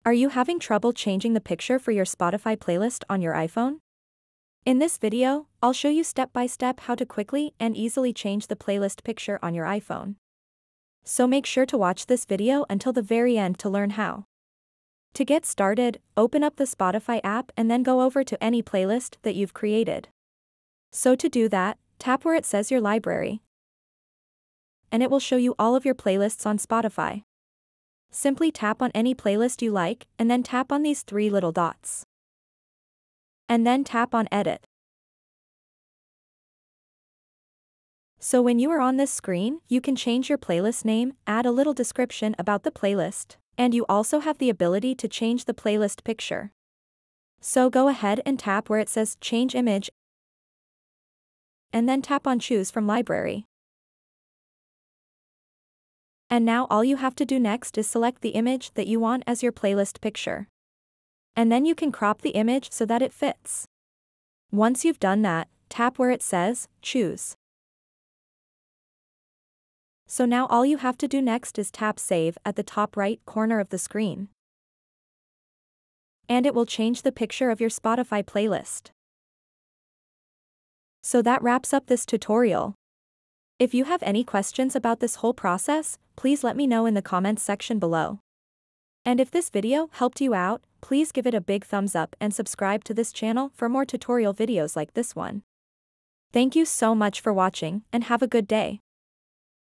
Are you having trouble changing the picture for your Spotify playlist on your iPhone? In this video, I'll show you step by step how to quickly and easily change the playlist picture on your iPhone. So make sure to watch this video until the very end to learn how. To get started, open up the Spotify app and then go over to any playlist that you've created. So to do that, tap where it says your library. And it will show you all of your playlists on Spotify. Simply tap on any playlist you like, and then tap on these three little dots. And then tap on Edit. So when you are on this screen, you can change your playlist name, add a little description about the playlist, and you also have the ability to change the playlist picture. So go ahead and tap where it says Change Image, and then tap on Choose from Library. And now all you have to do next is select the image that you want as your playlist picture. And then you can crop the image so that it fits. Once you've done that, tap where it says Choose. So now all you have to do next is tap Save at the top right corner of the screen. And it will change the picture of your Spotify playlist. So that wraps up this tutorial. If you have any questions about this whole process, please let me know in the comments section below. And if this video helped you out, please give it a big thumbs up and subscribe to this channel for more tutorial videos like this one. Thank you so much for watching and have a good day.